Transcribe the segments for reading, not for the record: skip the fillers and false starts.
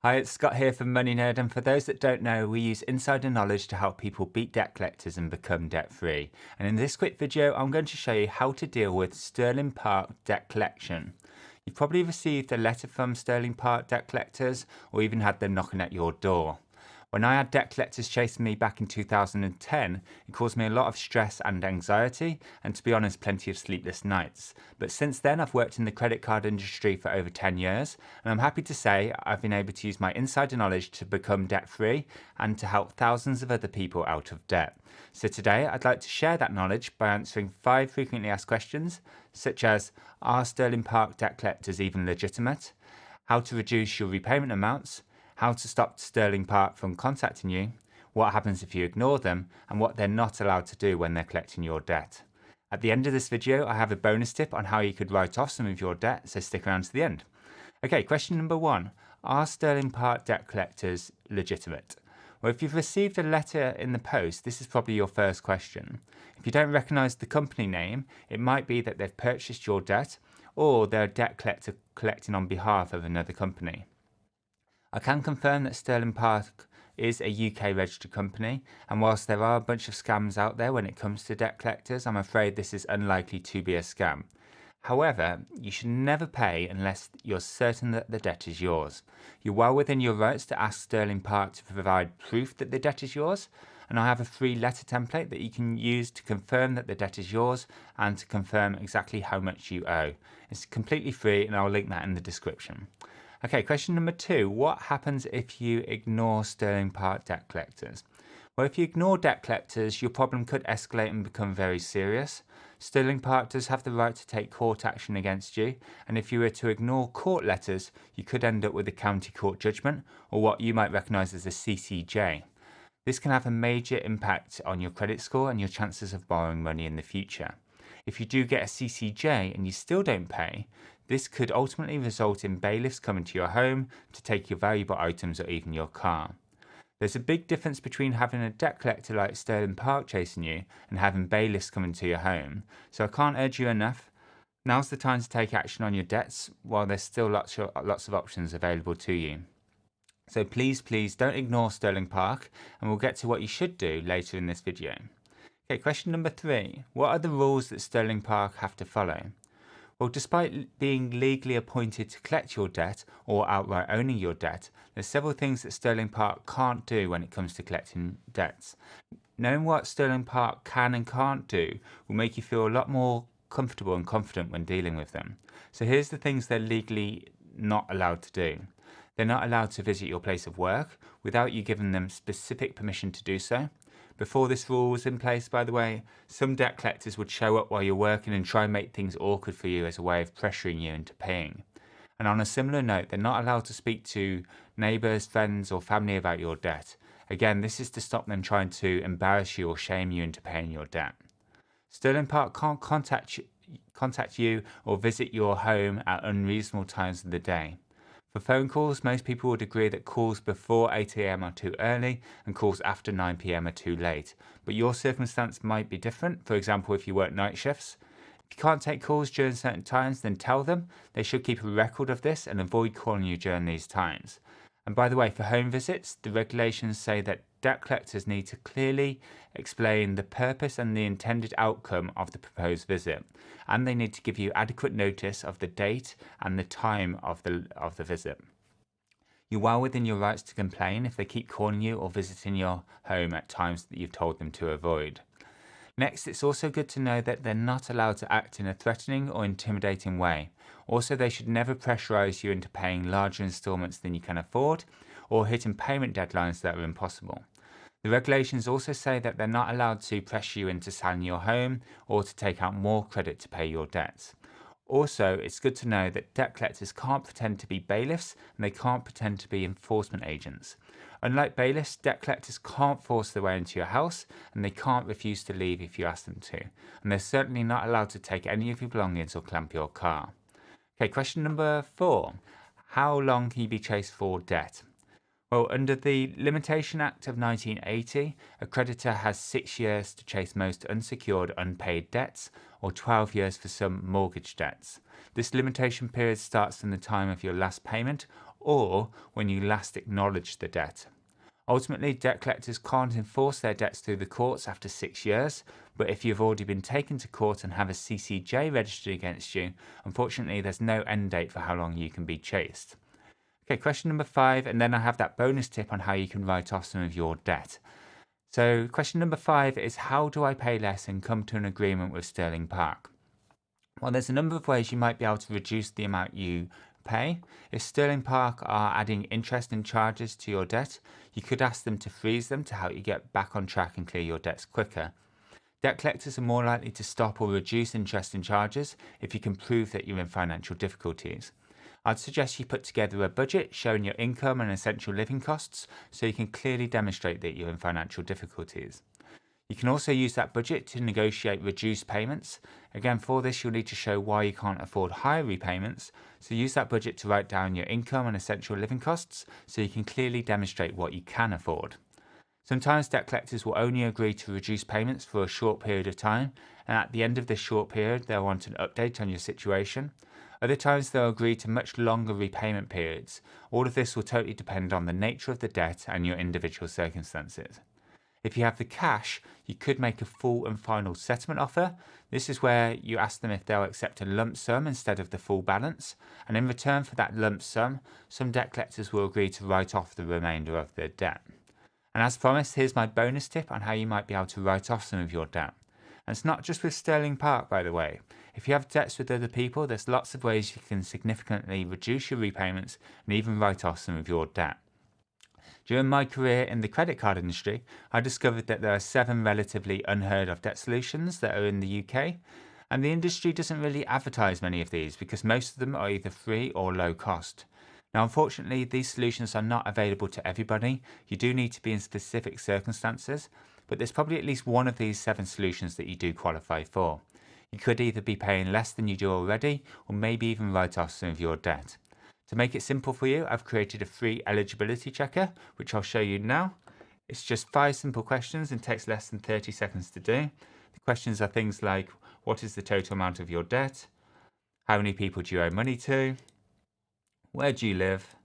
Hi, it's Scott here from Money Nerd, and for those that don't know, we use insider knowledge to help people beat debt collectors and become debt free. And in this quick video, I'm going to show you how to deal with Stirling Park debt collection. You've probably received a letter from Stirling Park debt collectors or even had them knocking at your door. When I had debt collectors chasing me back in 2010, it caused me a lot of stress and anxiety, and to be honest, plenty of sleepless nights. But since then, I've worked in the credit card industry for over 10 years, and I'm happy to say I've been able to use my insider knowledge to become debt free and to help thousands of other people out of debt. So today, I'd like to share that knowledge by answering 5 frequently asked questions, such as: are Stirling Park debt collectors even legitimate? How to reduce your repayment amounts? How to stop Stirling Park from contacting you, what happens if you ignore them, and what they're not allowed to do when they're collecting your debt. At the end of this video, I have a bonus tip on how you could write off some of your debt, so stick around to the end. Okay, question number 1. Are Stirling Park debt collectors legitimate? Well, if you've received a letter in the post, this is probably your first question. If you don't recognise the company name, it might be that they've purchased your debt, or they're a debt collector collecting on behalf of another company. I can confirm that Stirling Park is a UK registered company, and whilst there are a bunch of scams out there when it comes to debt collectors, I'm afraid this is unlikely to be a scam. However, you should never pay unless you're certain that the debt is yours. You're well within your rights to ask Stirling Park to provide proof that the debt is yours, and I have a free letter template that you can use to confirm that the debt is yours and to confirm exactly how much you owe. It's completely free, and I'll link that in the description. Okay, question number 2. What happens if you ignore Stirling Park debt collectors? Well, if you ignore debt collectors, your problem could escalate and become very serious. Stirling Park does have the right to take court action against you, and if you were to ignore court letters, you could end up with a county court judgment, or what you might recognise as a CCJ. This can have a major impact on your credit score and your chances of borrowing money in the future. If you do get a CCJ and you still don't pay, this could ultimately result in bailiffs coming to your home to take your valuable items or even your car. There's a big difference between having a debt collector like Stirling Park chasing you and having bailiffs coming to your home, so I can't urge you enough. Now's the time to take action on your debts while there's still lots of options available to you. So please don't ignore Stirling Park, and we'll get to what you should do later in this video. Okay, question number 3. What are the rules that Stirling Park have to follow? Well, despite being legally appointed to collect your debt or outright owning your debt, there's several things that Stirling Park can't do when it comes to collecting debts. Knowing what Stirling Park can and can't do will make you feel a lot more comfortable and confident when dealing with them. So here's the things they're legally not allowed to do. They're not allowed to visit your place of work without you giving them specific permission to do so. Before this rule was in place, by the way, some debt collectors would show up while you're working and try and make things awkward for you as a way of pressuring you into paying. And on a similar note, they're not allowed to speak to neighbours, friends or family about your debt. Again, this is to stop them trying to embarrass you or shame you into paying your debt. Stirling Park can't contact you or visit your home at unreasonable times of the day. For phone calls, most people would agree that calls before 8 AM are too early and calls after 9 PM are too late. But your circumstance might be different. For example, if you work night shifts. If you can't take calls during certain times, then tell them. They should keep a record of this and avoid calling you during these times. And by the way, for home visits, the regulations say that debt collectors need to clearly explain the purpose and the intended outcome of the proposed visit, and they need to give you adequate notice of the date and the time of the visit. You're well within your rights to complain if they keep calling you or visiting your home at times that you've told them to avoid. Next, it's also good to know that they're not allowed to act in a threatening or intimidating way. Also, they should never pressurize you into paying larger installments than you can afford or hitting payment deadlines that are impossible. The regulations also say that they're not allowed to pressure you into selling your home or to take out more credit to pay your debts. Also, it's good to know that debt collectors can't pretend to be bailiffs and they can't pretend to be enforcement agents. Unlike bailiffs, debt collectors can't force their way into your house and they can't refuse to leave if you ask them to. And they're certainly not allowed to take any of your belongings or clamp your car. Okay, question number 4. How long can you be chased for debt? Well, under the Limitation Act of 1980, a creditor has 6 years to chase most unsecured unpaid debts, or 12 years for some mortgage debts. This limitation period starts from the time of your last payment or when you last acknowledged the debt. Ultimately, debt collectors can't enforce their debts through the courts after 6 years, but if you've already been taken to court and have a CCJ registered against you, unfortunately there's no end date for how long you can be chased. Okay, question number 5, and then I have that bonus tip on how you can write off some of your debt. So question number 5 is, how do I pay less and come to an agreement with Stirling Park? Well, there's a number of ways you might be able to reduce the amount you pay. If Stirling Park are adding interest and charges to your debt, you could ask them to freeze them to help you get back on track and clear your debts quicker. Debt collectors are more likely to stop or reduce interest and charges if you can prove that you're in financial difficulties. I'd suggest you put together a budget showing your income and essential living costs so you can clearly demonstrate that you're in financial difficulties. You can also use that budget to negotiate reduced payments. Again, for this, you'll need to show why you can't afford higher repayments. So use that budget to write down your income and essential living costs so you can clearly demonstrate what you can afford. Sometimes debt collectors will only agree to reduce payments for a short period of time, and at the end of this short period, they'll want an update on your situation. Other times, they'll agree to much longer repayment periods. All of this will totally depend on the nature of the debt and your individual circumstances. If you have the cash, you could make a full and final settlement offer. This is where you ask them if they'll accept a lump sum instead of the full balance. And in return for that lump sum, some debt collectors will agree to write off the remainder of their debt. And as promised, here's my bonus tip on how you might be able to write off some of your debt. And it's not just with Stirling Park, by the way. If you have debts with other people, there's lots of ways you can significantly reduce your repayments and even write off some of your debt. During my career in the credit card industry, I discovered that there are 7 relatively unheard of debt solutions that are in the UK, and the industry doesn't really advertise many of these because most of them are either free or low cost. Now, unfortunately, these solutions are not available to everybody. You do need to be in specific circumstances, but there's probably at least one of these 7 solutions that you do qualify for. You could either be paying less than you do already, or maybe even write off some of your debt. To make it simple for you, I've created a free eligibility checker, which I'll show you now. It's just 5 simple questions and takes less than 30 seconds to do. The questions are things like, what is the total amount of your debt? How many people do you owe money to? Where do you live?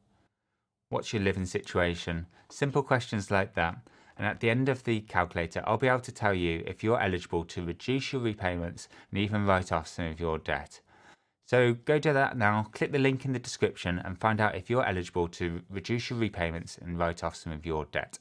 What's your living situation? Simple questions like that. And at the end of the calculator, I'll be able to tell you if you're eligible to reduce your repayments and even write off some of your debt. So go do that now, click the link in the description and find out if you're eligible to reduce your repayments and write off some of your debt.